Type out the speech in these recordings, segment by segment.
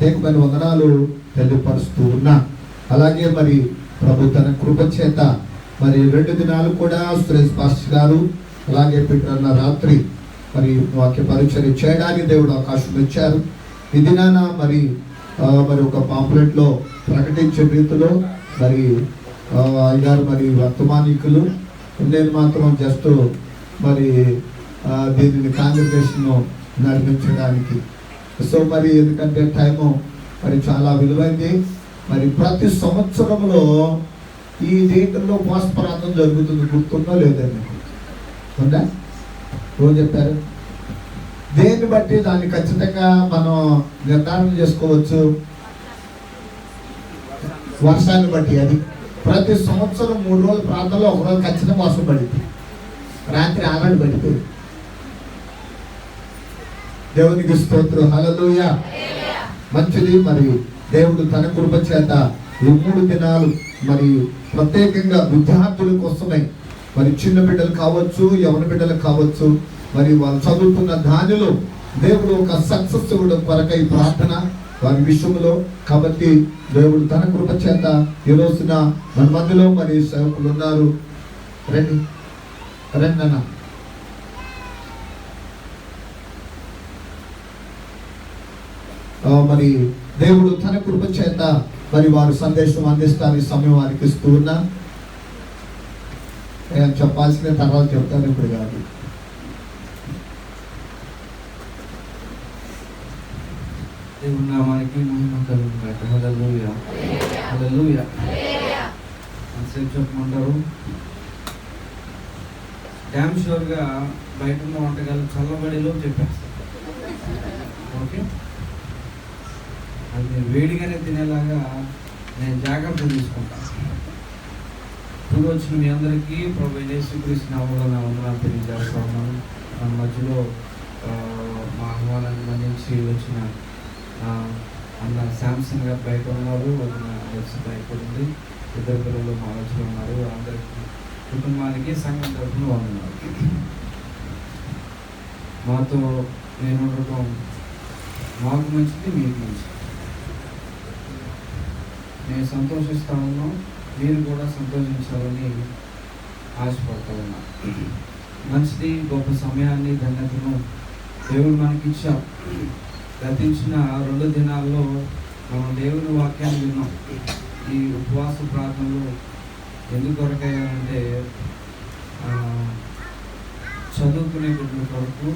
ప్రత్యేకమైన వందనాలు తెలియపరుస్తూ ఉన్నా. అలాగే మరి ప్రభు తన కృప చేత మరి 2 దినాలు కూడా సురేష్ పాస్టర్ గారు అలాగే పిట్రన్న రాత్రి మరి వాక్య పరిచర్య చేయడానికి దేవుడు అవకాశం ఇచ్చారు. ఈ దినాన మరి ఒక పాంప్లెట్లో ప్రకటించే రీతిలో మరి అయ్యారు మరి వర్తమానికులు. నేను మాత్రం జస్ట్ మరి దీనిని కాంగ్రిగేషన్ నడిపించడానికి. సో మరి ఎందుకంటే టైము మరి చాలా విలువైంది. మరి ప్రతి సంవత్సరంలో ఈ డేట్లో ఉపవాసప్రార్థన జరుగుతుంది. గుర్తుందో లేదండి? ఉందా? రోజు చెప్పారు. దేన్ని బట్టి దాన్ని ఖచ్చితంగా మనం నిర్ధారణ చేసుకోవచ్చు. వర్షాన్ని బట్టి. అది ప్రతి సంవత్సరం 3 రోజుల ప్రాంతంలో ఒకరోజు ఖచ్చితంగా వర్షం పడింది. రాత్రి 6 పడిపోయింది. దేవునికి స్తోత్రం. హల్లెలూయా. మంచిది. మరి దేవుడు తన కృప చేత ఈ 3 దినాలు మరి ప్రత్యేకంగా విద్యార్థుల కోసమే, మరి చిన్న బిడ్డలు కావచ్చు, యవన బిడ్డలు కావచ్చు, మరి వాళ్ళు చదువుతున్న దానిలో దేవుడు ఒక సక్సెస్ ఇవ్వడం కొరకై ప్రార్థన వారి విషయంలో. కాబట్టి దేవుడు తన కృప చేత ఈ రోజున మన మధ్యలో మరి సేవకులు ఉన్నారు. రండి రండి అన్న. మరి దేవుడు తన కృప చేత మరి వారు సందేశం అందిస్తారని సమయం వారికి ఇస్తూ ఉన్నా. చెప్పాల్సిన తర్వాత చెప్తాను, ఇప్పుడు కాదు. దేవుని నామానికి మహిమ కలుగుగాక. హల్లెలూయా హల్లెలూయా. అంతసేపు చెప్పమంటారు. డ్యామ్ షూర్గా బయట ఉన్న వంటకాలు చల్లబడిలో చెప్పేస్తారు. ఓకే, అది నేను వేడిగానే తినేలాగా నేను జాగ్రత్త తీసుకుంటాను. ఇప్పుడు వచ్చిన మీ అందరికీ ప్రభు యేసుక్రీస్తు నామములో నా వందనాలు తెలియజేస్తా ఉన్నాను. మన మధ్యలో మా ఆహ్వానాన్ని మన్నించి వచ్చిన అన్న శాంసంగ్ గారు బయట ఉన్నారు. బయట ఉంది. 2 పిల్లలు మా మధ్యలో ఉన్నారు. అందరికీ కుటుంబానికి సంఘం తరఫున వందనాలు. మాతో నేను ఉండటం మాకు మంచిది, మీకు మంచిది. నేను సంతోషిస్తూ ఉన్నాం, మీరు కూడా సంతోషించాలని ఆశపడుతూ ఉన్నాం. మంచిది. గొప్ప సమయాన్ని, ధన్యతను దేవుడు మనకి ఇచ్చాం. గతించిన 2 దినాల్లో మనం దేవుని వాక్యాన్ని విన్నాం. ఈ ఉపవాస ప్రార్థనలు ఎందుకు కొరకయ్యానంటే చదువుకునే బిడ్డల కొరకు,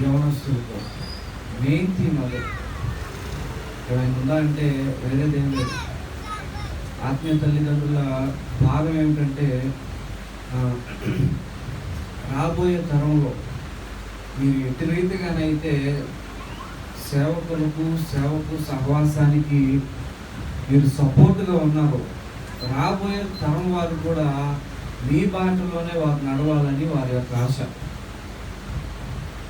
యవనస్తుల కొరకు. మెయిన్ థీమ్ అదే. ఏమైనా ఉందా అంటే వేరేదేం లేదు. ఆత్మీయ తల్లిదండ్రుల భాగం ఏమిటంటే రాబోయే తరంలో మీరు ఎట్టి రీతిగానైతే సేవకు సహవాసానికి మీరు సపోర్ట్గా ఉన్నారు, రాబోయే తరం వారు కూడా మీ బాటలోనే వారు నడవాలని వారి యొక్క ఆశ.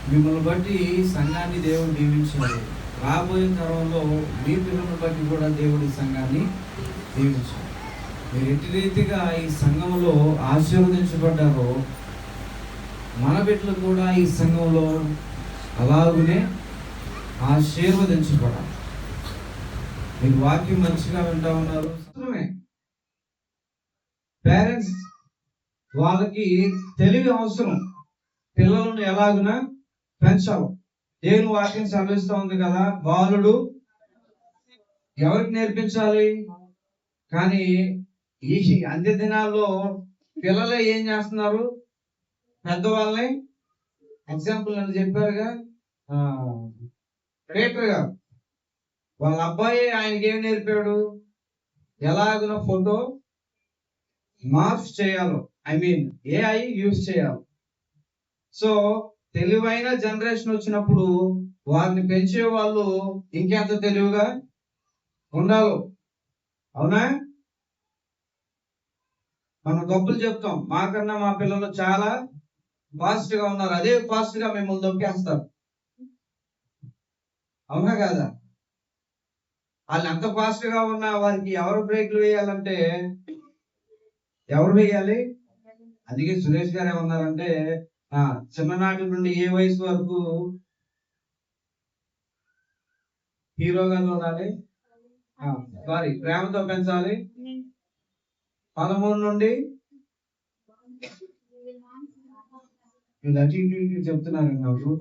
మిమ్మల్ని బట్టి సంఘాన్ని దేవుడు దీవించాడు. రాబోయే తరంలో మీ పిల్లలను బట్టి కూడా దేవుడి సంఘాన్ని దీవించాడు. మీరు ఎట్టి రీతిగా ఈ సంఘంలో ఆశీర్వదించబడ్డారో మన బిడ్డలు కూడా ఈ సంఘంలో అలాగునే ఆశీర్వదించబడాలి. మీరు వాక్యం మంచిగా వింటా ఉన్నారు. పేరెంట్స్ వాళ్ళకి తెలివి అవసరం. పిల్లలను ఎలాగునా పెంచాలి. దేవుని వాక్యం చదివిస్తూ ఉంది కదా, బాలుడు ఎవరికి నేర్పించాలి? కానీ ఈ అంత్య దినాల్లో పిల్లలే ఏం చేస్తున్నారు? పెద్దవాళ్ళని ఎగ్జాంపుల్ అని చెప్పారుగా పీటర్ గారు, వాళ్ళ అబ్బాయి ఆయనకి ఏం నేర్పాడు? ఎలాగున ఫోటో మార్క్స్ చేయాలో, AI యూజ్ చేయాలి. సో తెలివైన జనరేషన్ వచ్చినప్పుడు వారిని పెంచే వాళ్ళు ఇంకెంత తెలివిగా ఉండాలో. అవునా? మనం గొప్పలు చెప్తాం, మాకన్నా మా పిల్లలు చాలా ఫాస్ట్ గా ఉన్నారు. అదే ఫాస్ట్ గా మిమ్మల్ని దొక్కేస్తారు. అవునా కాదా? వాళ్ళు ఎంత ఫాస్ట్ గా ఉన్నా వారికి ఎవరు బ్రేక్లు వేయాలంటే ఎవరు వేయాలి? అందుకే సురేష్ గారు ఏమన్నారంటే చిన్ననాటి నుండి ఏ వయసు వరకు హీరోగా చూడాలి, సారీ ప్రేమతో పెంచాలి. 13 నుండి చెప్తున్నారు నాకు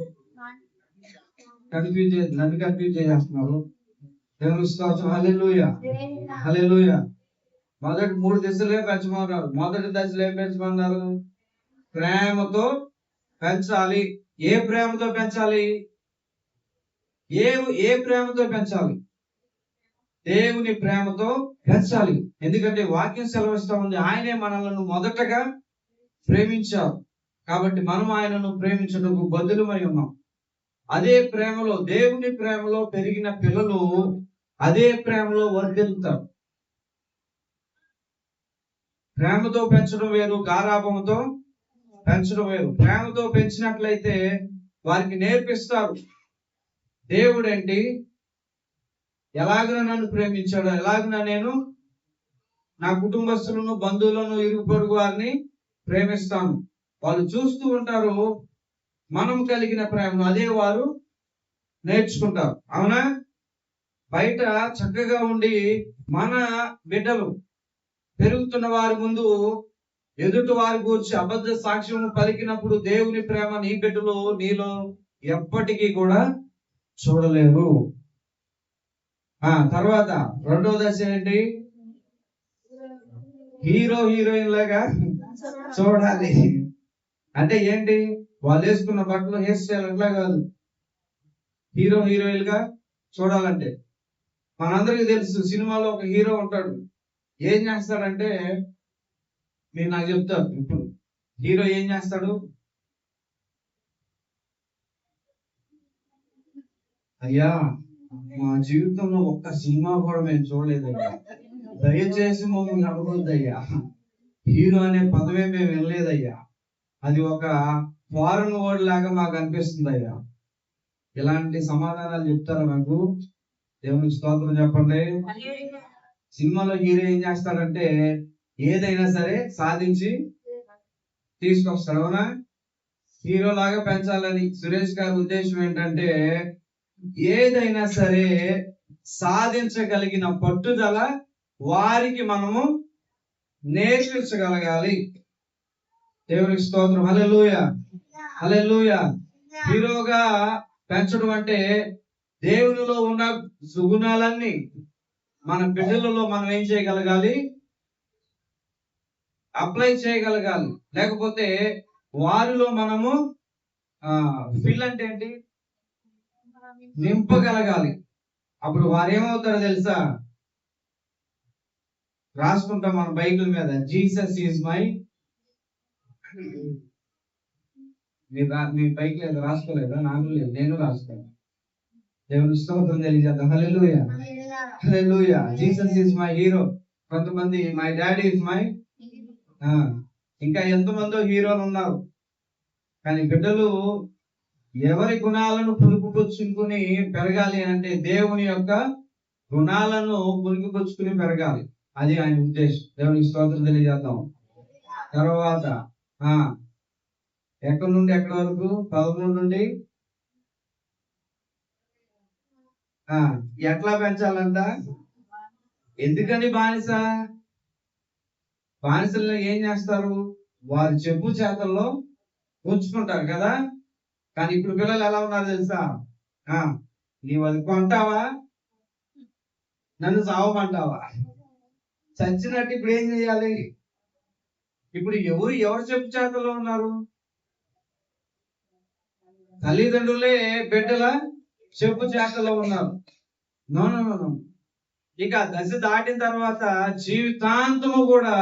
నన్ను కన్ఫ్యూజ్ చేస్తున్నారు. దేవుని స్తోత్రం. హల్లెలూయా, హల్లెలూయా. మొదటి 3 దశలే పెంచమన్నారు. మొదటి దశలో ఏం పెంచమన్నారు? ప్రేమతో పెంచాలి. ఏ ప్రేమతో పెంచాలి? ఏ ప్రేమతో పెంచాలి? దేవుని ప్రేమతో పెంచాలి. ఎందుకంటే వాక్యం సెలవిస్తా ఉంది, ఆయనే మనలను మొదటగా ప్రేమించారు. కాబట్టి మనం ఆయనను ప్రేమించడానికి బదులుమై ఉన్నాం. అదే ప్రేమలో, దేవుని ప్రేమలో పెరిగిన పిల్లలు అదే ప్రేమలో వర్ధిల్లుతారు. ప్రేమతో పెంచడం వేరు, గారాభంతో పెంచడం వేరు. ప్రేమతో పెంచినట్లయితే వారికి నేర్పిస్తారు, దేవుడేంటి, ఎలాగైనా నన్ను ప్రేమించాడు, ఎలాగైనా నేను నా కుటుంబస్తులను, బంధువులను, ఇరుగు పొరుగు వారిని ప్రేమిస్తాను. వాళ్ళు చూస్తూ ఉంటారు మనం కలిగిన ప్రేమను, అదే వారు నేర్చుకుంటారు. అవునా? బయట చక్కగా ఉండి మన బిడ్డలు పెరుగుతున్న వారి ముందు ఎదుటి వారి గురించి అబద్ధ సాక్ష్యం పలికినప్పుడు దేవుని ప్రేమ నీ బిడ్డలు నీలో ఎప్పటికీ కూడా చూడలేరు. తర్వాత రెండో దశ ఏంటి? హీరోయిన్ లాగా చూడాలి. అంటే ఏంటి? వాళ్ళు వేసుకున్న బట్టలు, హెయిర్ స్టైల్ అట్లా కాదు. హీరోయిన్ గా చూడాలంటే మనందరికీ తెలుసు, సినిమాలో ఒక హీరో ఉంటాడు. ఏం చేస్తాడంటే, మీరు నాకు చెప్తారు, ఇప్పుడు హీరో ఏం చేస్తాడు? అయ్యా, మా జీవితంలో ఒక్క సినిమా కూడా మేము చూడలేదయ్యా, దయచేసి మమ్మల్ని అడగొద్దయ్యా, హీరో అనే పదవే మేము వినలేదయ్యా, అది ఒక ఫారెన్ వర్డ్ లాగా మాకు అనిపిస్తుంది అయ్యా. ఇలాంటి సమాధానాలు చెప్తారా నాకు? దేవునికి స్తోత్రం చెప్పండి. సినిమాలో హీరో ఏం చేస్తాడంటే ఏదైనా సరే సాధించి తీసుకొస్తాడు. అవునా? హీరో లాగా పెంచాలని సురేష్ గారి ఉద్దేశం ఏంటంటే ఏదైనా సరే సాధించగలిగిన పట్టుదల వారికి మనము నేర్పించగలగాలి. దేవునికి స్తోత్రం. హల్లెలూయా, హల్లెలూయా. హీరోగా పెంచడం అంటే దేవునిలో ఉన్న సుగుణాలన్నీ మన బిడ్డలలో మనం ఏం చేయగలగాలి? అప్లై చేయగలగాలి. లేకపోతే వారిలో మనము ఫిల్ అంటే ఏంటి? నింపగలగాలి. అప్పుడు వారు ఏమవుతారో తెలుసా? రాసుకుంటాం మన బైబిల్ మీద, జీసస్ ఈజ్ మై. మీ బైక్ లేదు, రాసుకోలేదా? నాకు లేదు, నేను రాసుకోను. దేవుని స్తోత్రం తెలియజేద్దాం. Hallelujah, hallelujah. Jesus is my hero. కొంతమంది మై డాడీ ఈజ్ మై, ఇంకా ఎంతమందో హీరోలు ఉన్నారు. కానీ బిడ్డలు ఎవరి గుణాలను పులుపుకొచ్చుకుని పెరగాలి అంటే దేవుని యొక్క గుణాలను పులుపుకొచ్చుకుని పెరగాలి. అది ఆయన ఉద్దేశం. దేవునికి స్తోత్రం తెలియజేద్దాం. తర్వాత ఎక్కడి నుండి ఎక్కడి వరకు? 13 నుండి ఎట్లా పెంచాలంట? ఎందుకని బానిసల్లో ఏం చేస్తారు? వారు చెప్పు చేతల్లో ఉంచుకుంటారు కదా. కానీ ఇప్పుడు పిల్లలు ఎలా ఉన్నారు తెలుసా? నీవు అది కొంటావా, నన్ను సావమంటావా? చచ్చినట్టు ఇప్పుడు ఏం చేయాలి? ఇప్పుడు ఎవరు చెప్పు చేతల్లో ఉన్నారు? తల్లిదండ్రులే బిడ్డల చెప్పు చేతల్లో ఉన్నారు. నో. ఇక దశ దాటిన తర్వాత జీవితాంతము కూడా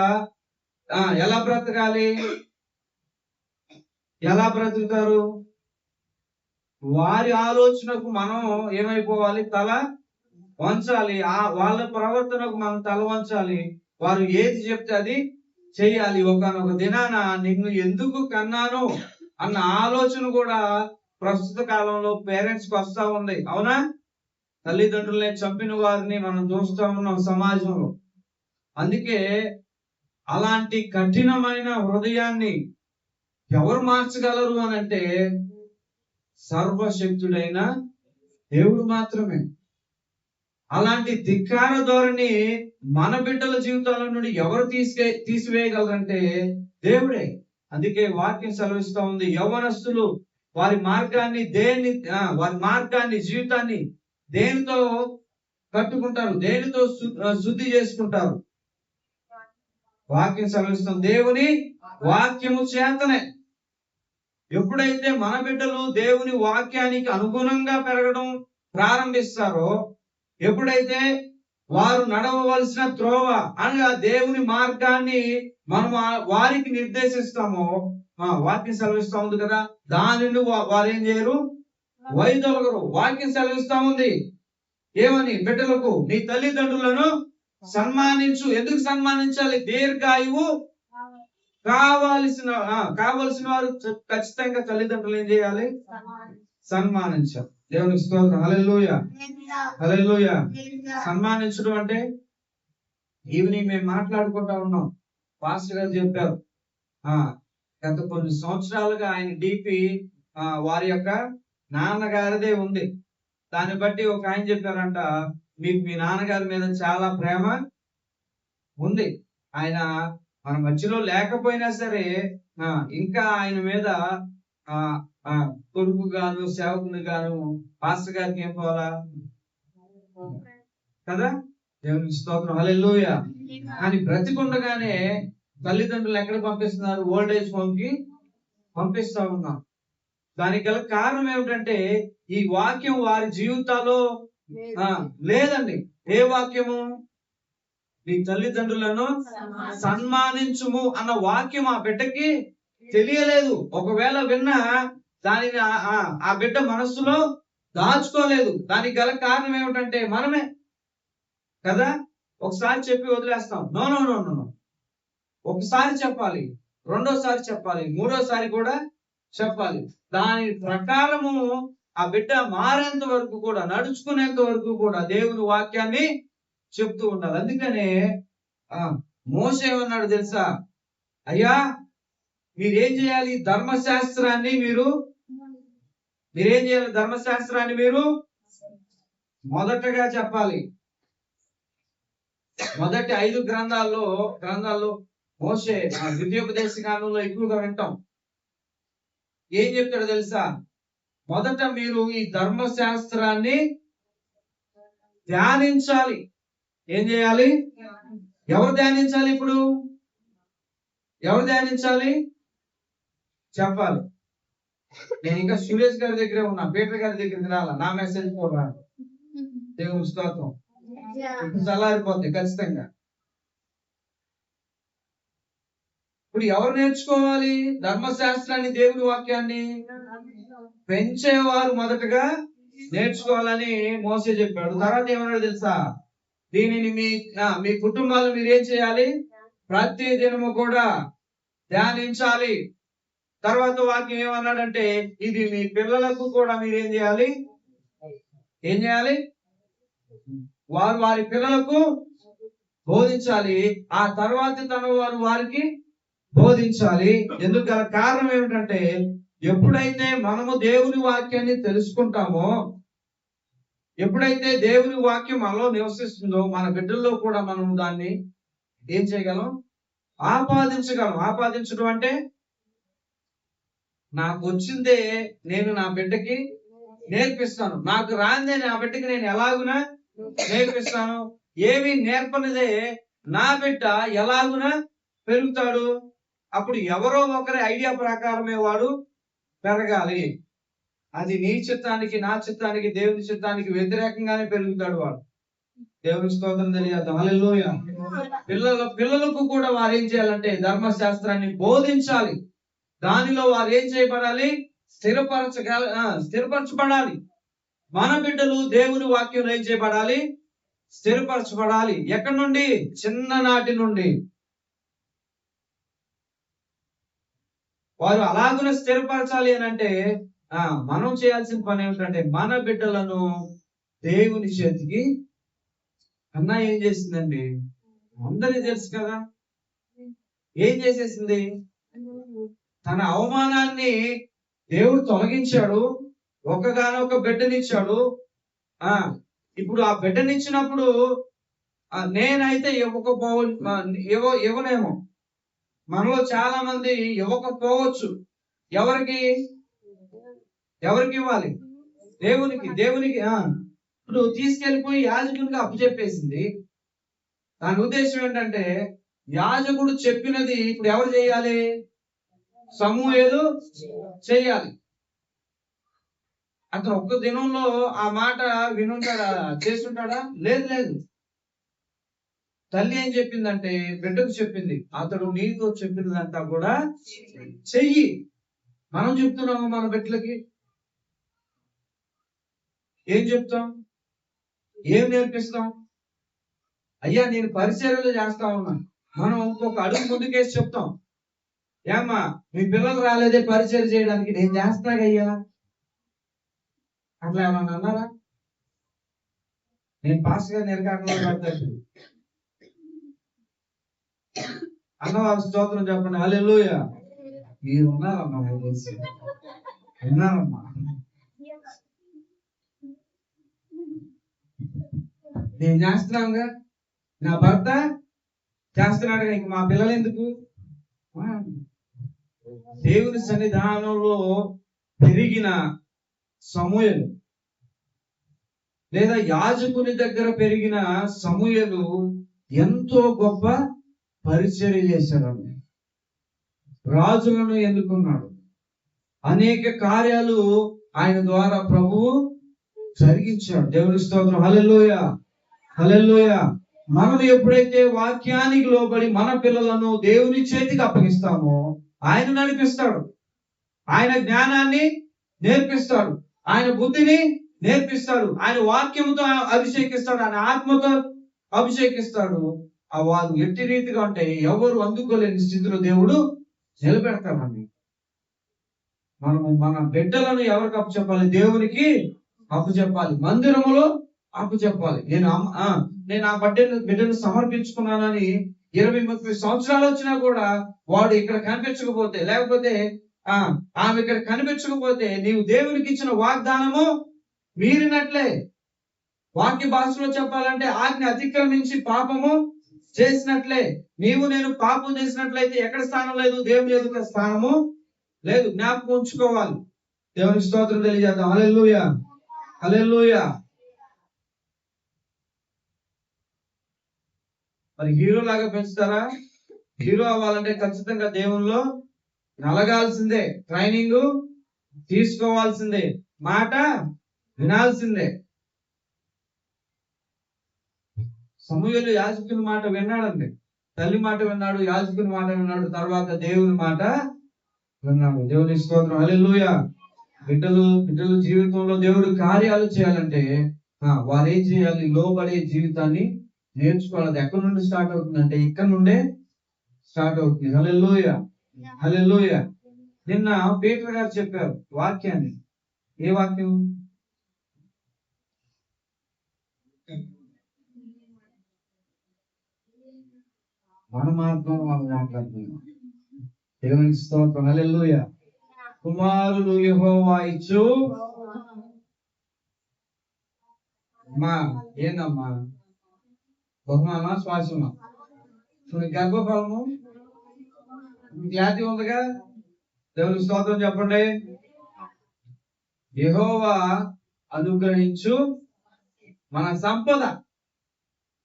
ఎలా బ్రతకాలి? ఎలా బ్రతుకుతారు? వారి ఆలోచనకు మనం ఏమైపోవాలి? తల వంచాలి. వాళ్ళ ప్రవర్తనకు మనం తల వంచాలి. వారు ఏది చెప్తే అది చెయ్యాలి. ఒకనొక దినాన నిన్ను ఎందుకు కన్నాను అన్న ఆలోచన కూడా ప్రస్తుత కాలంలో పేరెంట్స్ కి వస్తా ఉంది. అవునా? తల్లిదండ్రులనే చంపిన వారిని మనం చూస్తూ ఉన్నాం సమాజంలో. అందుకే అలాంటి కఠినమైన హృదయాన్ని ఎవరు మార్చగలరు అని అంటే సర్వశక్తుడైన దేవుడు మాత్రమే. అలాంటి ధిక్కార ధోరణి మన బిడ్డల జీవితాల నుండి ఎవరు తీసివేయగలరంటే దేవుడే. అందుకే వాక్యం సెలవిస్తా ఉంది, యవ్వనస్తులు వారి మార్గాన్ని జీవితాన్ని దేనితో కట్టుకుంటారు, దేనితో శుద్ధి చేసుకుంటారు? వాక్యం సెలవిస్తాం, దేవుని వాక్యము చేతనే. ఎప్పుడైతే మన బిడ్డలు దేవుని వాక్యానికి అనుగుణంగా పెరగడం ప్రారంభిస్తారో, ఎప్పుడైతే వారు నడవవలసిన త్రోవ అనగా దేవుని మార్గాన్ని మనం వారికి నిర్దేశిస్తామో, వాక్యం సెలవిస్తా ఉంది కదా, దాని నుండి వారు ఏం చేయరు, వైదొలగరు. వాక్యం సెలవిస్తా ఉంది ఏమని? బిడ్డలకు నీ తల్లిదండ్రులను సన్మానించు. ఎందుకు సన్మానించాలి? దీర్ఘాయువు కావలసిన వారు ఖచ్చితంగా తల్లిదండ్రులు ఏం చేయాలి? సన్మానించాలి. దేవునికి స్తోత్రం. హల్లెలూయా, హల్లెలూయా. సన్మానించడం అంటే ఈవినింగ్ మేము మాట్లాడుకుంటా ఉన్నాం, పాస్టర్ గారు చెప్పారు, గత కొన్ని సంవత్సరాలుగా ఆయన డిపి వారి యొక్క నాన్నగారిదే ఉంది. దాన్ని బట్టి ఒక ఆయన చెప్పారంట, మీకు మీ నాన్నగారి మీద చాలా ప్రేమ ఉంది. ఆయన మన మధ్యలో లేకపోయినా సరే ఇంకా ఆయన మీద కొడుకు గాను సేవకుని గాను పాస్టర్ గారికి ఏం పోవాలా కదా? దేవునికి స్తోత్రం. హల్లెలూయా. అని బ్రతికుండగానే తల్లిదండ్రులు ఎక్కడ పంపిస్తున్నారు? ఓల్డ్ ఏజ్ హోమ్ కి పంపిస్తా ఉన్నాం. దానికి గల కారణం ఏమిటంటే ఈ వాక్యం వారి జీవితాల్లో లేదండి. ఏ వాక్యము? నీ తల్లిదండ్రులను సన్మానించుము అన్న వాక్యం ఆ బిడ్డకి తెలియలేదు. ఒకవేళ విన్నా దానిని ఆ బిడ్డ మనస్సులో దాచుకోలేదు. దానికి గల కారణం ఏమిటంటే మనమే కదా. ఒకసారి చెప్పి వదిలేస్తాం. నో నో నో నో ఒకసారి చెప్పాలి, రెండోసారి చెప్పాలి, మూడోసారి కూడా చెప్పాలి. దాని ప్రకారము ఆ బిడ్డ మారేంత వరకు కూడా, నడుచుకునేంత వరకు కూడా దేవుని వాక్యాన్ని చెప్తూ ఉండాలి. అందుకనే మోషే ఏమన్నాడు తెలుసా? అయ్యా మీరేం చేయాలి? ధర్మశాస్త్రాన్ని మీరేం చేయాలి? ధర్మశాస్త్రాన్ని మీరు మొదటగా చెప్పాలి. మొదటి 5 గ్రంథాల్లో మోషే ద్వితీయోపదేశ కాలంలో ఎక్కువగా వింటాం. ఏం చెప్తాడో తెలుసా? మొదట మీరు ఈ ధర్మశాస్త్రాన్ని ధ్యానించాలి. ఏం చేయాలి? ఎవరు ధ్యానించాలి? ఇప్పుడు ఎవరు ధ్యానించాలి చెప్పాలి. నేను ఇంకా సురేష్ గారి దగ్గరే ఉన్నా, పీటర్ గారి దగ్గరికి రాలా, నా మెసేజ్ కూడా దేవుని స్తోత్రం. చల్లారిపోతాయి ఖచ్చితంగా. ఇప్పుడు ఎవరు నేర్చుకోవాలి ధర్మశాస్త్రాన్ని, దేవుని వాక్యాన్ని? పెంచేవారు మొదటగా నేర్చుకోవాలని మోసే చెప్పాడు. తర్వాత ఏమన్నాడు తెలుసా? దీనిని మీ కుటుంబాలు మీరేం చేయాలి? ప్రతి దినము కూడా ధ్యానించాలి. తర్వాత వాక్యం ఏమన్నాడంటే ఇది మీ పిల్లలకు కూడా మీరేం చేయాలి? ఏం చేయాలి? వారి పిల్లలకు బోధించాలి. ఆ తర్వాత వారు వారికి బోధించాలి. ఎందుకు గల కారణం ఏమిటంటే ఎప్పుడైతే మనము దేవుని వాక్యాన్ని తెలుసుకుంటామో, ఎప్పుడైతే దేవుని వాక్యం మనలో నివసిస్తుందో, మన బిడ్డల్లో కూడా మనం దాన్ని ఏం చేయగలం? ఆపాదించగలం. ఆపాదించడం అంటే నాకు వచ్చిందే నేను నా బిడ్డకి నేర్పిస్తాను, నాకు రాందే నా బిడ్డకి నేను ఎలాగునా నేర్పిస్తాను. ఏమి నేర్పనిదే నా బిడ్డ ఎలాగునా పెరుగుతాడు. అప్పుడు ఎవరో ఒకరి ఐడియా ప్రకారమే వాడు పెరగాలి. అది నీ చిత్తానికి, నా చిత్తానికి, దేవుని చిత్తానికి వ్యతిరేకంగానే పెరుగుతాడు వాడు. దేవుని స్తోత్రం తెలియజేద్దాం. హల్లెలూయా. పిల్లలకు కూడా వారు ఏం చేయాలంటే ధర్మశాస్త్రాన్ని బోధించాలి. దానిలో వారు ఏం చేయబడాలి? స్థిరపరచబడాలి. మన బిడ్డలు దేవుని వాక్యంలో ఏం చేయబడాలి? స్థిరపరచబడాలి. ఎక్కడి నుండి? చిన్ననాటి నుండి. వారు అలాగునే స్థిరపరచాలి అని అంటే మనం చేయాల్సిన పని ఏమిటంటే మన బిడ్డలను దేవుని చేతికి అన్న ఏం చేసిందండి? అందరికీ తెలుసు కదా, ఏం చేసేసింది? తన అవమానాన్ని దేవుడు తొలగించాడు. ఒకగానొక బిడ్డనిచ్చాడు. ఇప్పుడు ఆ బిడ్డనిచ్చినప్పుడు నేనైతే ఇవ్వనేమో. మనలో చాలా మంది ఇవ్వకపోవచ్చు. ఎవరికి ఇవ్వాలి? దేవునికి. ఇప్పుడు తీసుకెళ్ళిపోయి యాజకునికి అప్పచెప్పేసింది. దాని ఉద్దేశం ఏంటంటే యాజకుడు చెప్పినది ఇప్పుడు ఎవరు చేయాలి? సమూయేలు చేయాలి. అతను ఒక్క దినంలో ఆ మాట వినుంటాడా? చేస్తుంటాడా? లేదు. తల్లి ఏం చెప్పిందంటే బిడ్డకు చెప్పింది, అతడు నీతో చెప్పినదంతా కూడా చెయ్యి. మనం చెప్తున్నాము మన బిడ్డలకి ఏం చెప్తాం? ఏం నేర్పిస్తాం? అయ్యా నేను పరిచర్యలు చేస్తా ఉన్నాను, మనం ఇంకొక అడుగు ముందుకేసి చెప్తాం. ఏమ్మా మీ పిల్లలు రాలేదే పరిచర్య చేయడానికి? నేను చేస్తాగయ్యా. అట్లా ఏమన్నా అన్నారా? నేను పాస్ గా నిరకాటంలో పడతాను అన్నవారు స్తోత్రం చెప్పండి. హల్లెలూయా. మీరు ఉన్నారమ్మా, ఉన్నారమ్మా. నేను చేస్తున్నానుగా, నా భర్త చేస్తున్నాడుగా, ఇంక మా పిల్లలు ఎందుకు? దేవుని సన్నిధానంలో పెరిగిన సమూయేలు లేదా యాజకుని దగ్గర పెరిగిన సమూయేలు ఎంతో గొప్ప పరిచర్య చేశాడు. రాజులను ఎన్నుకున్నాడు. అనేక కార్యాలు ఆయన ద్వారా ప్రభువు జరిగించాడు. దేవుని స్తోత్రం. హల్లెలూయా, హల్లెలూయా. మనం ఎప్పుడైతే వాక్యానికి లోబడి మన పిల్లలను దేవుని చేతికి అప్పగిస్తామో ఆయన నడిపిస్తాడు. ఆయన జ్ఞానాన్ని నేర్పిస్తాడు, ఆయన బుద్ధిని నేర్పిస్తాడు, ఆయన వాక్యముతో అభిషేకిస్తాడు, ఆయన ఆత్మతో అభిషేకిస్తాడు. ఆ వారు ఎట్టి రీతిగా అంటే ఎవరు అందుకోలేని స్థితిలో దేవుడు నిలబెడతామండి. మనము మన బిడ్డలను ఎవరికి అప్పచెప్పాలి? దేవునికి అప్పచెప్పాలి. మందిరములో అప్పచెప్పాలి. నేను ఆ బిడ్డను సమర్పించుకున్నానని 20-30 సంవత్సరాలు వచ్చినా కూడా వాడు ఇక్కడ కనిపించకపోతే, లేకపోతే ఆమె ఇక్కడ కనిపించకపోతే నీవు దేవునికి ఇచ్చిన వాగ్దానము మీరినట్లే. వాక్య భాషలో చెప్పాలంటే ఆజ్ఞ అతిక్రమించి పాపము చేసినట్లే. నేను పాపం చేసినట్లయితే ఎక్కడ స్థానం లేదు? దేవుని ఎదుట స్థానము లేదు. జ్ఞాపకం ఉంచుకోవాలి. దేవునికి స్తోత్రం తెలియజేద్దాం. హల్లెలూయా, హల్లెలూయా. మరి హీరో లాగా పెంచుతారా? హీరో అవ్వాలంటే ఖచ్చితంగా దేవునిలో నలగాల్సిందే, ట్రైనింగ్ తీసుకోవాల్సిందే, మాట వినాల్సిందే. సమూయేలు యాజకుని మాట విన్నాడండి. తల్లి మాట విన్నాడు, యాజకుని మాట విన్నాడు, తర్వాత దేవుని మాట విన్నాడు. దేవుని స్తోత్రం. హల్లెలూయా. బిడ్డలు జీవితంలో దేవుడు కార్యాలు చేయాలంటే వారు ఏం చేయాలి? లోబడే జీవితాన్ని నేర్చుకోవాలి. అది ఎక్కడి నుండి స్టార్ట్ అవుతుందంటే ఇక్కడ నుండే స్టార్ట్ అవుతుంది. హల్లెలూయా, హల్లెలూయా. నిన్న పీటర్ గారు చెప్పారు వాక్యాన్ని. ఏ వాక్యం? మన మార్గం వాళ్ళు మాట్లాడుతున్నాం. దేవునికి స్తోత్రం. హల్లెలూయా. కుమారులు యెహోవా ఇచ్చు ఏందమ్మా? బహుమానమా, శ్వాసమా? గర్భఫలము వ్యాధి ఉందిగా. దేవునికి స్తోత్రం చెప్పండి. యెహోవా అనుగ్రహించు మన సంపద,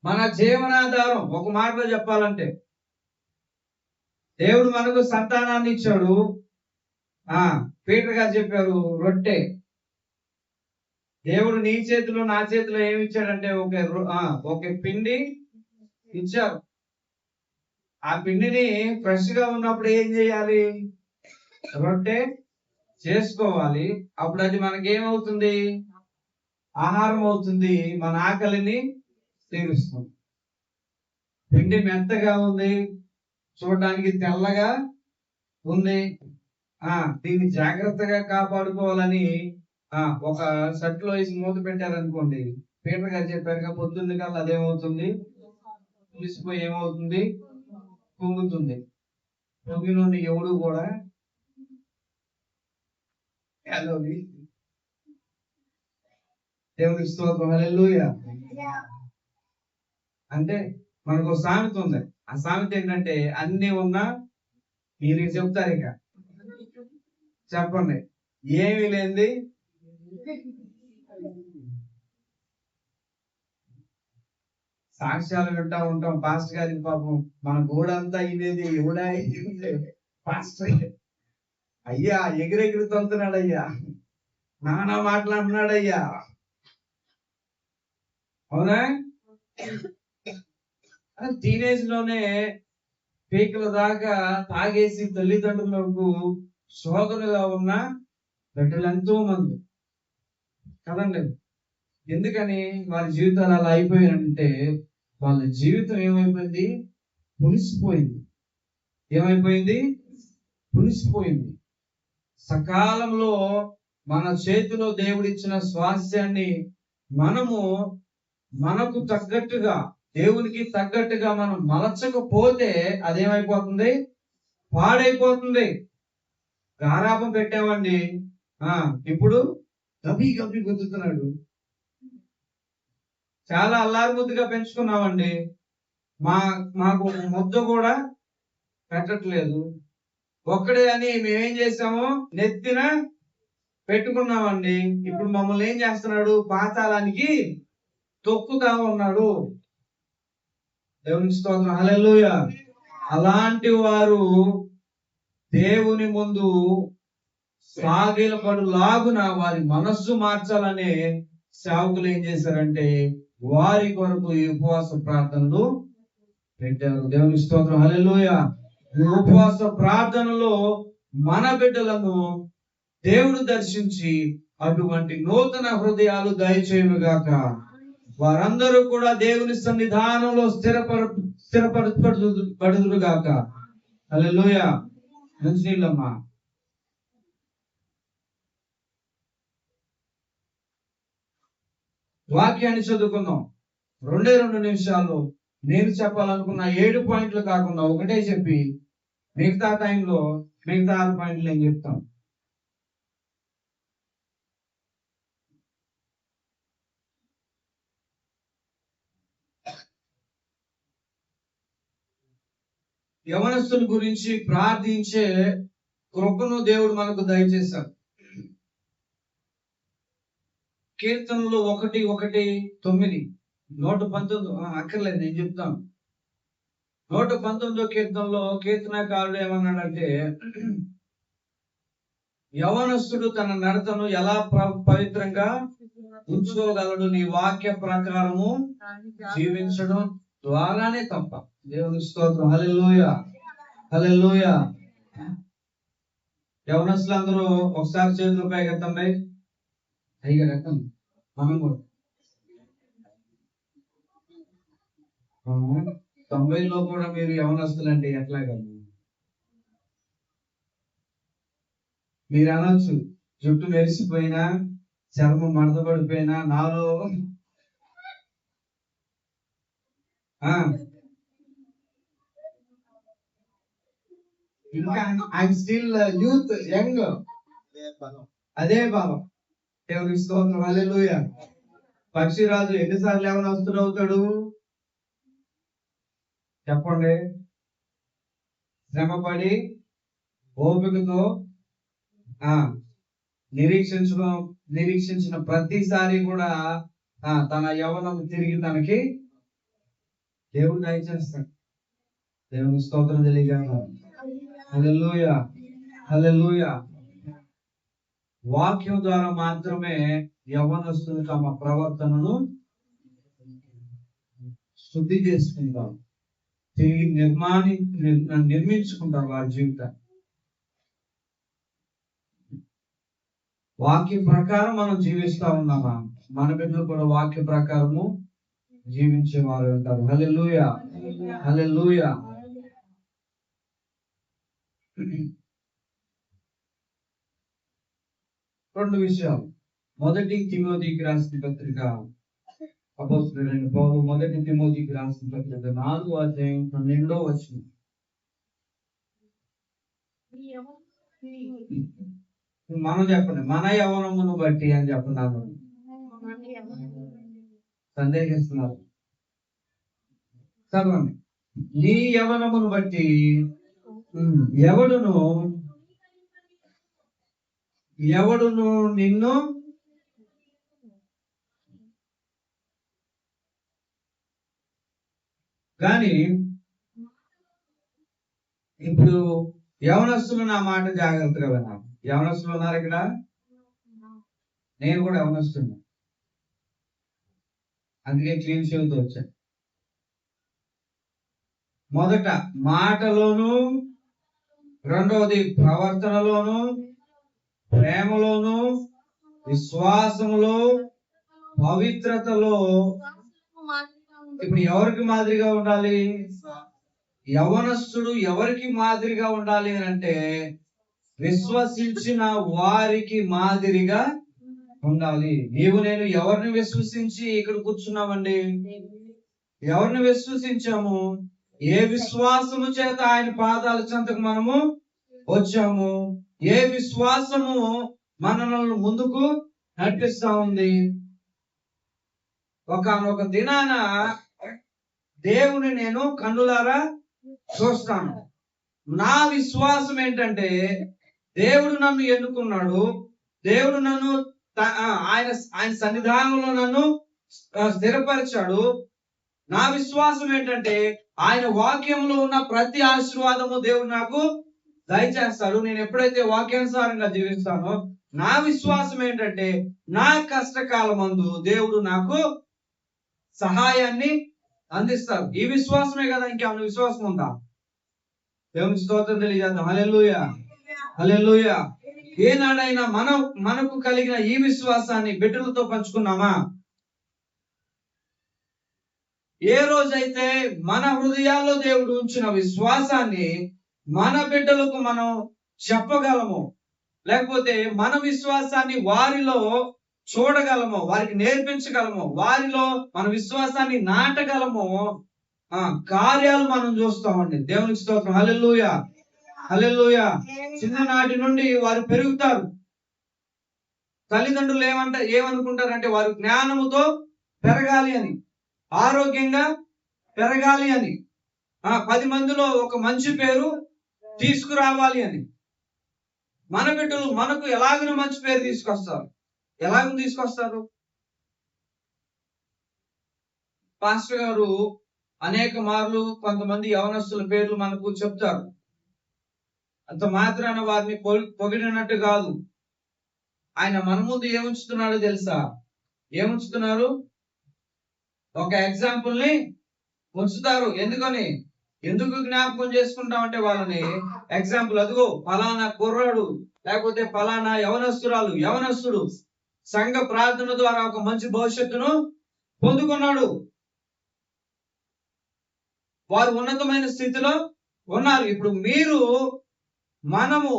మన జీవనాధారం. ఒక మాటలో చెప్పాలంటే దేవుడు మనకు సంతానాన్ని ఇచ్చాడు. పీటర్ గారు చెప్పారు రొట్టె. దేవుడు నీ చేతిలో నా చేతిలో ఏమి ఇచ్చాడంటే ఒక పిండి ఇచ్చారు. ఆ పిండిని ఫ్రెష్ గా ఉన్నప్పుడు ఏం చేయాలి? రొట్టె చేసుకోవాలి. అప్పుడు అది మనకేమవుతుంది? ఆహారం అవుతుంది, మన ఆకలిని తీరుస్తుంది. పిండి మెత్తగా ఉంది, చూడడానికి తెల్లగా ఉంది. దీన్ని జాగ్రత్తగా కాపాడుకోవాలని ఒక సట్లో వేసి మూత పెట్టారనుకోండి. పీటర్ గారు చెప్పారుగా, పొద్దున్న కల్లా అదేమవుతుంది? పులిసిపోయి ఏమవుతుంది? పొంగుతుంది. పొంగి నుండి ఎవడు కూడా దేవునికి స్తోత్రం. హల్లెలూయా. అంటే మనకు ఒక సామెత ఉంది. ఆ సామెత ఏంటంటే అన్ని ఉన్నా మీరు చెప్తారు ఇక చెప్పండి ఏమీ లేనిది సాక్ష్యాలు వింటా ఉంటాం. పాస్టర్ గారికి పాపం మన గోడంతా ఇనేది ఎవడా పాస్టర్ అయ్యా ఎగిరెగిరి తొంతున్నాడు అయ్యా, నానా మాట్లాడుతున్నాడు అయ్యా. అవునా? టీనేజ్ లోనే పీకల దాకా తాగేసి తల్లిదండ్రులకు సోదరులుగా ఉన్న బిడ్డలు ఎంతో మంది కదండి. ఎందుకని వారి జీవితాలు అలా అయిపోయాయంటే వాళ్ళ జీవితం ఏమైపోయింది? పులిసిపోయింది. ఏమైపోయింది? పులిసిపోయింది. సకాలంలో మన చేతిలో దేవుడిచ్చిన స్వాస్థ్యాన్ని మనకు తగ్గట్టుగా, దేవునికి తగ్గట్టుగా మనం మలచకపోతే అదేమైపోతుంది? పాడైపోతుంది. గారాపం పెట్టామండి, ఇప్పుడు గబి గబి గుద్దుతున్నాడు. చాలా అల్లారు ముద్దుగా పెంచుకున్నామండి, మాకు ముద్ద కూడా పెట్టట్లేదు. ఒక్కడే అని మేమేం చేసాము? నెత్తిన పెట్టుకున్నామండి. ఇప్పుడు మమ్మల్ని ఏం చేస్తున్నాడు? పాతాళానికి తొక్కుతా ఉన్నాడు. దేవునికి స్తోత్రం. హల్లెలూయా. అలాంటి వారు దేవుని ముందు సాగిలపడులాగున వారి మనస్సు మార్చాలనే సేవకులు ఏం చేశారంటే వారి కొరకు ఈ ఉపవాస ప్రార్థనలు పెట్టారు. దేవుని స్తోత్రం. హల్లెలూయా. ఈ ఉపవాస ప్రార్థనలో మన బిడ్డలను దేవుడు దర్శించి అటువంటి నూతన హృదయాలు దయచేయుగాక. వారందరూ కూడా దేవుని సన్నిధానంలో స్థిరపరచబడుదురుగాక. హల్లెలూయా. మంచినీళ్ళమ్మా. వాక్యాన్ని చదువుకుందాం. 2 నిమిషాలు నేను చెప్పాలనుకున్న 7 పాయింట్లు కాకుండా ఒకటే చెప్పి మిగతా టైంలో మిగతా 6 పాయింట్లు నేను చెప్తాను. యవనస్తుల గురించి ప్రార్థించే కృపను దేవుడు మనకు దయచేశాడు. కీర్తనలు 1:1-9 119 అక్కర్లేదు నేను చెప్తాను. 119 కీర్తనలో కీర్తనకారుడు ఏమన్నాడంటే, యవనస్తుడు తన నడతను ఎలా పవిత్రంగా ఉంచుకోగలడు? నీ వాక్య ప్రకారము జీవించడం ద్వారానే తప్ప. దేవుని స్తోత్రం. హల్లెలూయా. హల్లెలూయా. యవనస్తులు అందరూ ఒకసారి చేతులు పైకెత్తండి. అయ్యా రకం మనం కూడా 90లో కూడా మీరు యవనస్తులు అంటే ఎట్లాగా? మీరు అనొచ్చు జుట్టు మెరిసిపోయినా, చర్మం మడతపడిపోయినా, నాలో ఇంకా ఐఎమ్ స్టిల్ యూత్, యంగ్. అదే భావం. దేవుని స్తోత్రం. హల్లెలూయా. పక్షిరాజు ఎన్నిసార్లు యవనస్తుడు అవుతాడు చెప్పండి? శ్రమపడి ఓపికతో నిరీక్షించిన ప్రతిసారి కూడా తన యవనం తిరిగి తనకి దేవుడు దయచేస్తాడు. దేవుని స్తోత్రం తెలియజేయాలి. హల్లెలూయా. హల్లెలూయా. వాక్యం ద్వారా మాత్రమే యవనస్తులు తమ ప్రవర్తనను శుద్ధి చేసుకుంటారు, తిరిగి నిర్మించుకుంటారు వారి జీవితాన్ని. వాక్య ప్రకారం మనం జీవిస్తా ఉన్నామా? మన బిడ్డలు కూడా వాక్య ప్రకారము జీవించే వారు ఉంటారు. హల్లెలూయా. హల్లెలూయా. రెండు విషయాలు. 1 తిమోతికి రాసిన పత్రిక, అపోస్తలుడైన పౌలు 1 తిమోతికి రాసిన పత్రిక 4వ అధ్యాయం 12వ వచనం. మనం చెప్పండి, మన యవనమును బట్టి అని చెప్తున్నాను. సందేహిస్తున్నారు. చదవండి. నీ యవనమును బట్టి ఎవడును నిన్ను కానీ ఇప్పుడు యవనస్తులు నా మాట జాగ్రత్తగా విన్నాను. యవనస్తులు ఉన్నారు ఇక్కడ. నేను కూడా యవనస్తున్నా, అందుకే క్లీన్ షేవ్తో వచ్చా. మొదట మాటలోను, రెండవది ప్రవర్తనలోను, ప్రేమలోను, విశ్వాసములో, పవిత్రతలో. ఇప్పుడు ఎవరికి మాదిరిగా ఉండాలి? యవనస్తుడు ఎవరికి మాదిరిగా ఉండాలి అని అంటే విశ్వసించిన వారికి మాదిరిగా ఉండాలి. నీవు నేను ఎవరిని విశ్వసించి ఇక్కడ కూర్చున్నామండి? ఎవరిని విశ్వసించాము? ఏ విశ్వాసము చేత ఆయన పాదాల చెంతకు మనము వచ్చాము? ఏ విశ్వాసము మనల్ని ముందుకు నడిపిస్తా ఉంది? ఒకానొక దినాన దేవుని నేను కన్నులారా చూస్తాను. నా విశ్వాసం ఏంటంటే దేవుడు నన్ను ఎన్నుకున్నాడు, దేవుడు నన్ను ఆయన సన్నిధానంలో నన్ను స్థిరపరిచాడు. నా విశ్వాసం ఏంటంటే ఆయన వాక్యంలో ఉన్న ప్రతి ఆశీర్వాదము దేవుడు నాకు దయచేస్తాడు. నేను ఎప్పుడైతే వాక్యానుసారంగా జీవిస్తానో నా విశ్వాసం ఏంటంటే నా కష్టకాలమందు దేవుడు నాకు సహాయాన్ని అందిస్తారు. ఈ విశ్వాసమే కదా, ఇంకేమైనా విశ్వాసం ఉందా? దేవునికి స్తోత్రం తెలియజేద్దాం. హల్లెలూయా, హల్లెలూయా. ఏనాడైనా మనకు కలిగిన ఈ విశ్వాసాన్ని బిడ్డలతో పంచుకున్నామా? ఏ రోజైతే మన హృదయాల్లో దేవుడు ఉంచిన విశ్వాసాన్ని మన బిడ్డలకు మనం చెప్పగలము, లేకపోతే మన విశ్వాసాన్ని వారిలో చూడగలము, వారికి నేర్పించగలము, వారిలో మన విశ్వాసాన్ని నాటగలము, కార్యాలు మనం చూస్తామండి. దేవునికి స్తోత్రం. హల్లెలూయా, హల్లెలూయా. చిన్ననాటి నుండి వారు పెరుగుతారు. తల్లిదండ్రులు ఏమనుకుంటారంటే వారు జ్ఞానముతో పెరగాలి అని, ఆరోగ్యంగా పెరగాలి అని, 10 మందిలో ఒక మంచి పేరు తీసుకురావాలి అని. మన బిడ్డలు మనకు ఎలాగైనా మంచి పేరు తీసుకొస్తారు. ఎలాగో తీసుకొస్తారు? పాస్టర్ గారు అనేక మార్లు కొంతమంది యవనస్తుల పేర్లు మనకు చెప్తారు. అంత మాత్రాన వారిని పొగిడినట్టు కాదు. ఆయన మన ముందు ఏముంచుతున్నాడో తెలుసా? ఏముంచుతున్నారు? ఒక ఎగ్జాంపుల్ ని ఉంచుతారు. ఎందుకు జ్ఞాపకం చేసుకుంటామంటే వాళ్ళని ఎగ్జాంపుల్, అదిగో ఫలానా కుర్రాడు, లేకపోతే ఫలానా యవనస్తుడు సంఘ ప్రార్థన ద్వారా ఒక మంచి భవిష్యత్తును పొందుకున్నాడు, వారు ఉన్నతమైన స్థితిలో ఉన్నారు. ఇప్పుడు మనము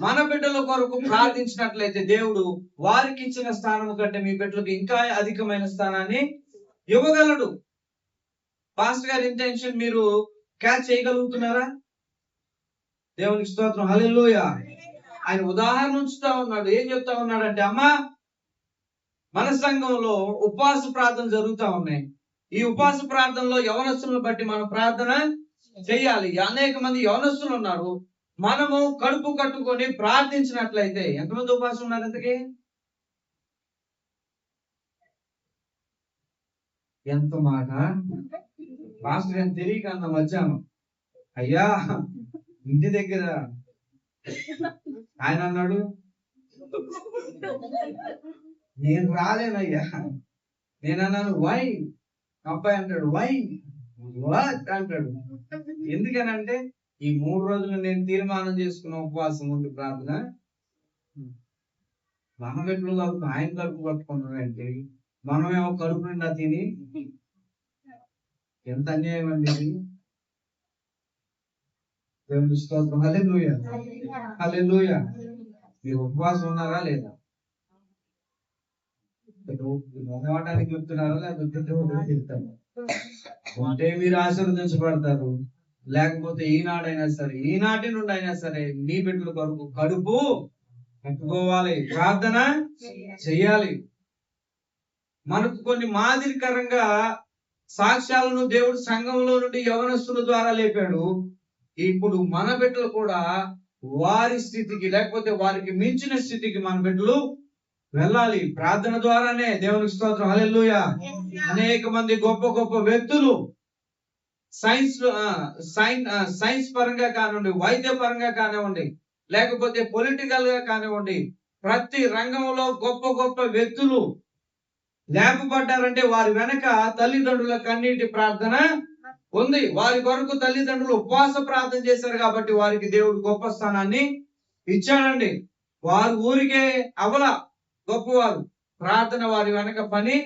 మన బిడ్డల కొరకు ప్రార్థించినట్లయితే దేవుడు వారికి ఇచ్చిన స్థానం కంటే మీ బిడ్డలకు ఇంకా అధికమైన స్థానాన్ని ఇవ్వగలడు. పాస్టర్ గారి ఇంటెన్షన్ మీరు క్యాచ్ చేయగలుగుతున్నారా? దేవునికి స్తోత్రం. హల్లెలూయా. ఆయన ఉదాహరణ ఉంచుతా ఉన్నాడు. ఏం చెప్తా ఉన్నాడంటే, అమ్మా, మన సంఘంలో ఉపవాస ప్రార్థన జరుగుతా ఉన్నాయి. ఈ ఉపవాస ప్రార్థనలో యవనస్తులను బట్టి మనం ప్రార్థన చేయాలి. అనేక మంది యవనస్తులు ఉన్నారు. మనము కడుపు కట్టుకొని ప్రార్థించినట్లయితే ఎంతమంది ఉపవాసం ఉన్నారు? ఎంతకి? ఎంత మాట మాస్టర్ అని తెలియక అన్న మధ్యాహ్నం, అయ్యా ఇంటి దగ్గర ఆయన అన్నాడు, నేను రాలేనయ్యా. నేను అన్నాను వై? అబ్బాయి అంటాడు వై వాట్ అంటాడు. ఎందుకనంటే ఈ 3 రోజులు నేను తీర్మానం చేసుకున్న ఉపవాసం ఉంది ప్రార్థన. మన బిడ్డలు కలుపు ఆయన కడుపు పట్టుకుంటాడంటే మనమేమో కడుపు నిండా తిని, ఎంత అన్యాయం అండి ఇది. దేవుని స్తోత్రం. హల్లెలూయా, హల్లెలూయా. మీరు ఉపవాసం ఉన్నారా లేదా? మొదలవడానికి చెప్తున్నారా లేకపోతే ఉంటే మీరు ఆశీర్వదించబడతారు, లేకపోతే ఈనాటి నుండి అయినా సరే నీ బిడ్డల కొరకు కడుపు కట్టుకోవాలి, ప్రార్థన చెయ్యాలి. మనకు కొన్ని మాదిరికరంగా సాక్ష్యాలను దేవుడు సంఘంలో నుండి యవనస్తుల ద్వారా లేపాడు. ఇప్పుడు మన బిడ్డలు కూడా వారి స్థితికి, లేకపోతే వారికి మించిన స్థితికి మన బిడ్డలు వెళ్ళాలి. ప్రార్థన ద్వారానే. దేవునికి స్తోత్రం, హల్లెలూయా. అనేక మంది గొప్ప గొప్ప వ్యక్తులు సైన్స్ పరంగా కానివ్వండి, వైద్య పరంగా కానివ్వండి, లేకపోతే పొలిటికల్ గా కానివ్వండి, ప్రతి రంగంలో గొప్ప గొప్ప వ్యక్తులు లేపబడ్డారంటే వారి వెనక తల్లిదండ్రుల కన్నీటి ప్రార్థన ఉంది. వారి కొరకు తల్లిదండ్రులు ఉపవాస ప్రార్థన చేశారు కాబట్టి వారికి దేవుడు గొప్ప స్థానాన్ని ఇచ్చాడండి. వారు ఊరికే అవల గొప్పవారు, ప్రార్థన వారి వెనక పని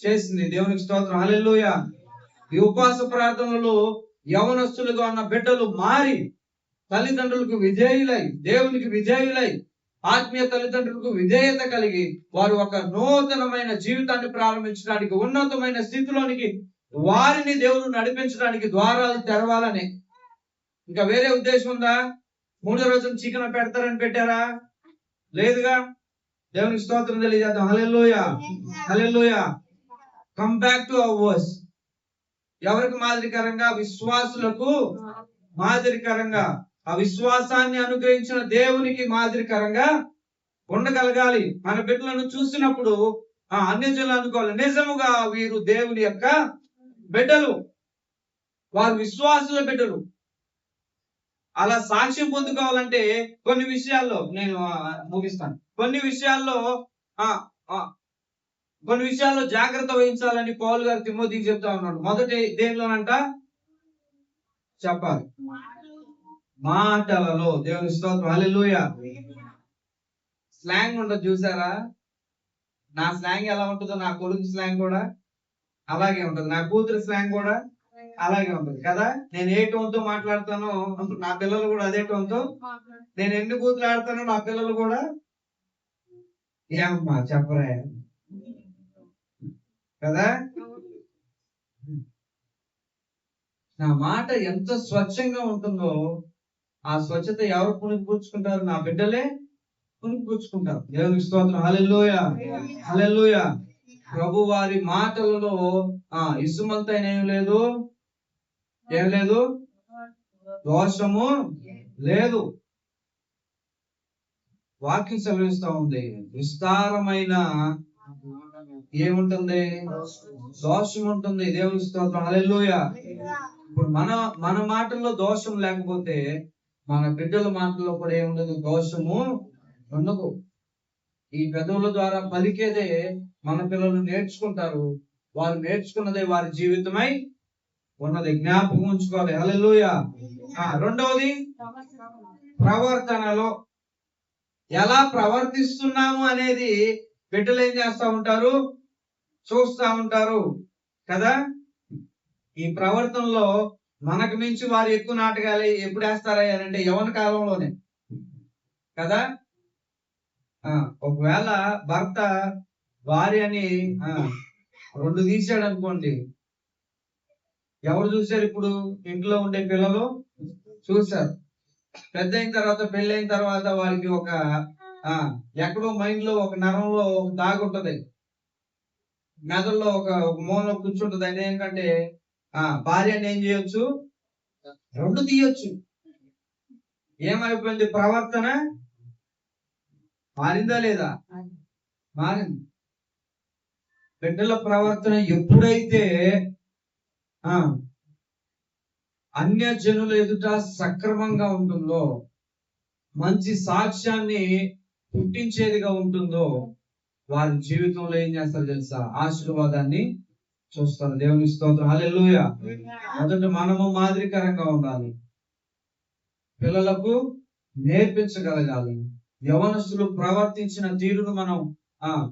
చేసింది. దేవునికి స్తోత్రం, హల్లెలూయా. ఈ ఉపవాస ప్రార్థనలో యవనస్తులుగా ఉన్న బిడ్డలు మారి తల్లిదండ్రులకు విధేయులై, దేవునికి విధేయులై, ఆత్మీయ తల్లిదండ్రులకు విధేయత కలిగి వారు ఒక నూతనమైన జీవితాన్ని ప్రారంభించడానికి, ఉన్నతమైన స్థితిలోనికి వారిని దేవుడు నడిపించడానికి ద్వారాలు తెరవాలని. ఇంకా వేరే ఉద్దేశం ఉందా? 3వ రోజున చికెన్ పెడతారని పెట్టారా? లేదుగా. దేవునికి స్తోత్రం తెలియజేద్దాం. Hallelujah, hallelujah. Come back to our verse. ఎవరికి మాదిరికరంగా? విశ్వాసులకు మాదిరికరంగా, ఆ విశ్వాసాన్ని అనుగ్రహించిన దేవునికి మాదిరికరంగా ఉండగలగాలి. మన బిడ్డలను చూసినప్పుడు అన్యజనులు అనుకోవాలి, నిజముగా వీరు దేవుని యొక్క బిడ్డలు, వారు విశ్వాసుల బిడ్డలు. అలా సాక్ష్యం పొందుకోవాలంటే కొన్ని విషయాల్లో నేను ముగిస్తాను. కొన్ని విషయాల్లో జాగ్రత్త వహించాలని పౌలు గారు తిమోతికి చెప్తా ఉన్నాడు. మొదటి దేనిలోనంట చెప్పాలి, మాటలలో. దేవుని స్తోత్రం, హల్లెలూయా. స్లాంగ్ ఉండదు చూసారా? నా స్లాంగ్ ఎలా ఉంటుందో నా కొడుకు స్లాంగ్ కూడా అలాగే ఉంటది, నా కూతురు స్లాంగ్ కూడా అలాగే ఉంటది కదా. నేను ఏ టోన్ తో మాట్లాడతానో నా పిల్లలు కూడా అదే టోన్ తో, నేను ఎన్ని కూతురు ఆడతానో నా పిల్లలు కూడా ఏమమ్మా చెప్పరా కదా. నా మాట ఎంత స్వచ్ఛంగా ఉంటుందో ఆ స్వచ్ఛత ఎవరు పుణికిపుచ్చుకుంటారు? నా బిడ్డలే పుణికిపుచ్చుకుంటారు. దేవునికి స్తోత్రం, హల్లెలూయా, హల్లెలూయా. ప్రభు వారి మాటలలో ఇసుమంతైన ఏం లేదు, దోషము లేదు. వాక్యం సెలవిస్తా ఉంది, విస్తారమైన ఏముంటుంది? దోషం ఉంటుంది. దేవునికి స్తోత్రం, హల్లెలూయా. ఇప్పుడు మన మాటల్లో దోషం లేకపోతే మన బిడ్డల మాటల్లో కూడా ఏముండదు, దోషము ఉండదు. ఈ పెదవుల ద్వారా పలికేదే మన పిల్లలు నేర్చుకుంటారు. వారు నేర్చుకున్నదే వారి జీవితమై ఉన్నది. జ్ఞాపకం ఉంచుకోవాలి. హల్లెలూయా. రెండవది, ప్రవర్తనలో ఎలా ప్రవర్తిస్తున్నాము అనేది బిడ్డలు ఏం చేస్తా ఉంటారు? చూస్తా ఉంటారు కదా. ఈ ప్రవర్తనలో మనకు మించి వారు ఎక్కువ నాటకాలు ఎప్పుడు వేస్తారా అంటే యవ్వన కాలంలోనే కదా. ఒకవేళ భర్త భార్యని 2 తీసాడు అనుకోండి, ఎవరు చూశారు? ఇప్పుడు ఇంట్లో ఉండే పిల్లలు చూశారు. పెద్ద అయిన తర్వాత, పెళ్ళైన తర్వాత వారికి ఒక ఎక్కడో మైండ్ లో ఒక నరంలో దాగుంటది, మెదడులో ఒక మూలలో కూర్చుంటది. అది ఏంటంటే భార్యని ఏం చేయొచ్చు? 2 తీయొచ్చు. ఏమైపోయింది? ప్రవర్తన మారిందా లేదా? మారింది. బిడ్డల ప్రవర్తన ఎప్పుడైతే అన్య జనుల ఎదుట సక్రమంగా ఉంటుందో, మంచి సాక్ష్యాన్ని పుట్టించేదిగా ఉంటుందో, వారి జీవితంలో ఏం చేస్తారు తెలుసా? ఆశీర్వాదాన్ని చూస్తారు. దేవుని స్తోత్రం, హల్లెలూయా. మొదట మనము మాదిరికరంగా ఉండాలి, పిల్లలకు నేర్పించగలగాలి. యవనస్తులు ప్రవర్తించిన తీరును మనం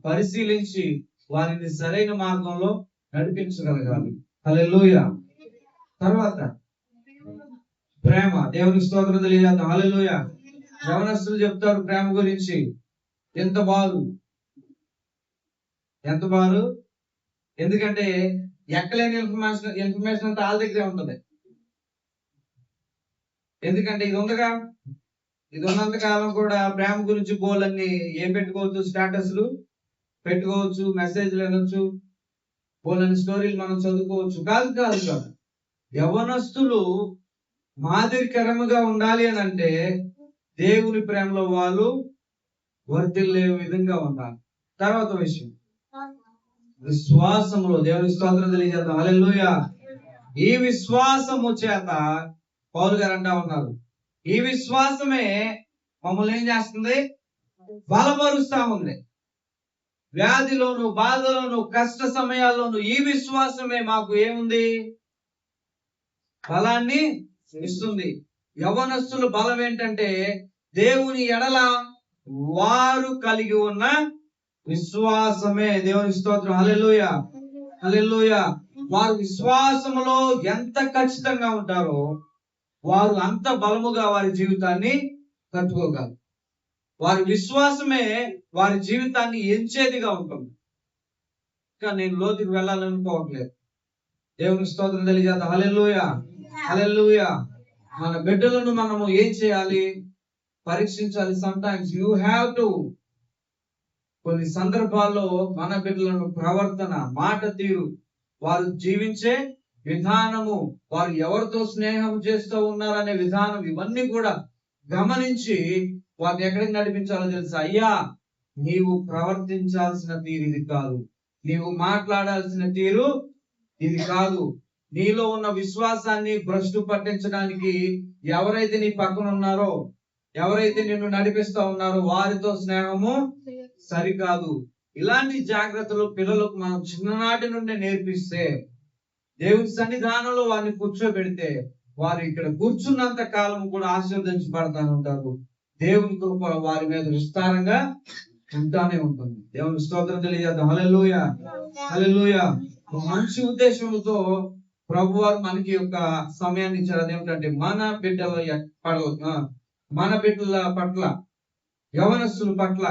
పరిశీలించి వారిని సరైన మార్గంలో నడిపించగలగాలి. హల్లెలూయా. తర్వాత ప్రేమ. దేవునికి స్తోత్రం తెలియజేద్దాం. హల్లెలూయా. యవనస్తులు చెప్తారు ప్రేమ గురించి, ఎంత బారు. ఎందుకంటే ఎక్కలేని ఇన్ఫర్మేషన్ అంతా వాళ్ళ దగ్గరే ఉంటుంది. ఎందుకంటే ఇది ఉందిగా, ఇది ఉన్నంత కాలం కూడా ప్రేమ గురించి గోల్ అన్ని ఏం పెట్టుకోవచ్చు? స్టేటస్లు పెట్టుకోవచ్చు, మెసేజ్లు వినొచ్చు, పోలని స్టోరీలు మనం చదువుకోవచ్చు. కాదు కాదు కాదు యవనస్తులు మాదిరికరముగా ఉండాలి అని అంటే దేవుని ప్రేమలో వాళ్ళు వర్తిల్లే విధంగా ఉండాలి. తర్వాత విషయం విశ్వాసములో దేవుని స్తోత్రం తెలియజేద్దాం. హల్లెలూయా. ఈ విశ్వాసము చేత పౌలు గారు అంటా ఉన్నారు, ఈ విశ్వాసమే మమ్మల్ని ఏం చేస్తుంది? బలపరుస్తా ఉంది. వ్యాధిలోను, బాధలోను, కష్ట సమయాల్లోను ఈ విశ్వాసమే మాకు ఏముంది? బలాన్ని ఇస్తుంది. యవనస్తుల బలం ఏంటంటే దేవుని ఎడల వారు కలిగి ఉన్న విశ్వాసమే. దేవుని స్తోత్రం. హల్లెలూయా, హల్లెలూయా. వారు విశ్వాసములో ఎంత ఖచ్చితంగా ఉంటారో వారు అంత బలముగా వారి జీవితాన్ని కట్టుకోగలరు. వారి విశ్వాసమే వారి జీవితాన్ని ఎంచేదిగా ఉంటుంది. ఇంకా నేను లోతుకి వెళ్ళాలనుకోవట్లేదు. దేవుని స్తోత్రం తెలియజేద్దాం. హల్లెలూయా, హల్లెలూయా. మన బిడ్డలను మనము ఏం చేయాలి? పరీక్షించాలి. Sometimes you have to. కొన్ని సందర్భాల్లో మన బిడ్డలను ప్రవర్తన, మాట తీరు, వారు జీవించే విధానము, వారు ఎవరితో స్నేహం చేస్తూ ఉన్నారనే విధానం, ఇవన్నీ కూడా గమనించి వారిని ఎక్కడికి నడిపించాలో తెలుసా? అయ్యా, నీవు ప్రవర్తించాల్సిన తీరు ఇది కాదు, నీవు మాట్లాడాల్సిన తీరు ఇది కాదు. నీలో ఉన్న విశ్వాసాన్ని భ్రష్టు పట్టించడానికి ఎవరైతే నీ పక్కన ఉన్నారో, ఎవరైతే నిన్ను నడిపిస్తా ఉన్నారో వారితో స్నేహము సరికాదు. ఇలాంటి జాగ్రత్తలు పిల్లలకు మనం చిన్ననాటి నుండి నేర్పిస్తే, దేవుని సన్నిధానంలో వారిని కూర్చోబెడితే వారు ఇక్కడ కూర్చున్నంత కాలం కూడా ఆశీర్వదించబడతా ఉంటారు. దేవుని కృప వారి మీద విస్తారంగా ఉంటానే ఉంటుంది. దేవుని స్తోత్రం తెలియజేద్దాం. హల్లెలూయా, హల్లెలూయా. మంచి ఉద్దేశంతో ప్రభు వారు మనకి ఒక సమయాన్ని ఇచ్చారు. అదేమిటంటే మన బిడ్డల పట్ల, యవనస్తుల పట్ల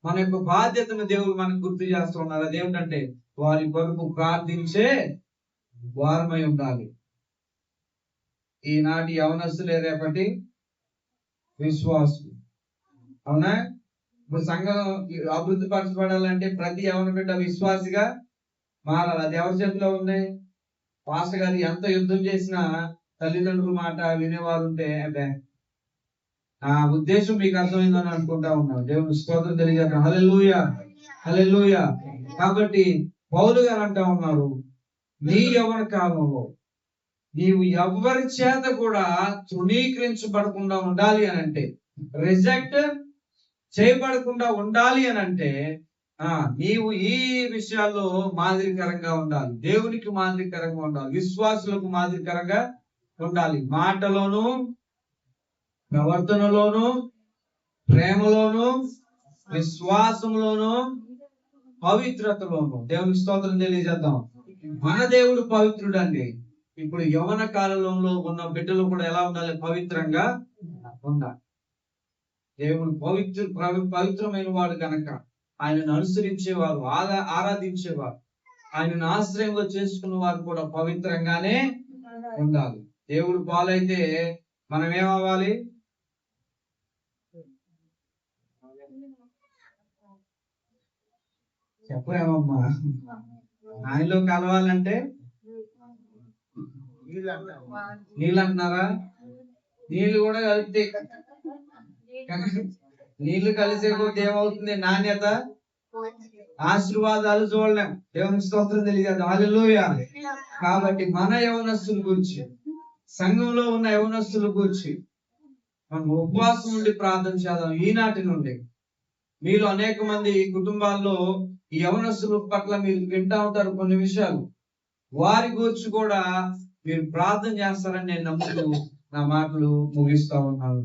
మన యొక్క బాధ్యతను దేవుడు మనకు గుర్తు చేస్తున్నారు. అదేమిటంటే వారి కొరకు ప్రార్థించే వారమై ఉండాలి. ఈనాటి యవనస్తులే రేపటి విశ్వాసులు. అవునా? ఇప్పుడు సంఘం అభివృద్ధి పరచబడాలంటే ప్రతి యవన బిడ్డ విశ్వాసిగా మారాలి. అది ఎవరి చేతిలో ఉంది? పాస్టర్ గారు ఎంత యుద్ధం చేసినా తల్లిదండ్రుల మాట వినేవారు ఉంటే ఆ ఉద్దేశం మీకు అర్థమైందని అనుకుంటా ఉన్నాను. దేవుని స్తోత్రం తెలియజేద్దాం. హల్లెలూయా, హల్లెలూయా. కాబట్టి పౌలు గారు అంటా ఉన్నారు, నీ యవ్వన కాలంలో నీవు ఎవ్వరి చేత కూడా తృణీకరించబడకుండా ఉండాలి అని అంటే, రిజెక్ట్ చేయబడకుండా ఉండాలి అని అంటే నీవు ఈ విషయాల్లో మాదిరికరంగా ఉండాలి. దేవునికి మాదిరికరంగా ఉండాలి, విశ్వాసులకు మాదిరికరంగా ఉండాలి. మాటలోను, ప్రవర్తనలోను, ప్రేమలోను, విశ్వాసంలోను, పవిత్రతలోను. దేవునికి స్తోత్రం తెలియజేద్దాం. మన దేవుడు పవిత్రుడు అండి. ఇప్పుడు యవన కాలంలో ఉన్న బిడ్డలు కూడా ఎలా ఉండాలి? పవిత్రంగా ఉండాలి. దేవుడు పవిత్రమైన వాడు కనుక ఆయనను అనుసరించేవారు, ఆరాధించేవారు, ఆయనను ఆశ్రయంగా చేసుకున్న వారు కూడా పవిత్రంగానే ఉండాలి. దేవుడు పాలైతే మనం ఏమవ్వాలి? చెప్పరేమమ్మా? ఆయనలో కలవాలంటే నీళ్ళు అంటున్నారా? నీళ్లు కూడా కలిపితే, నీళ్లు కలిసే కొద్ది ఏమవుతుంది? నాణ్యత, ఆశీర్వాదాలు చూడలేం. దేవునికి స్తోత్రం తెలియజేద్దాం. హల్లెలూయా. కాబట్టి మన యవనస్తుల గురించి, సంఘంలో ఉన్న యవనస్తుల గురించి మనం ఉపవాసం నుండి ప్రార్థన చేద్దాం. ఈనాటి నుండి మీలో అనేక మంది కుటుంబాల్లో ఈ యవనస్తుల పట్ల మీరు వింటా ఉంటారు కొన్ని విషయాలు. వారి గురించి కూడా మీరు ప్రార్థన చేస్తారని నేను నమ్ముతూ నా మాటలు ముగిస్తా ఉన్నాను.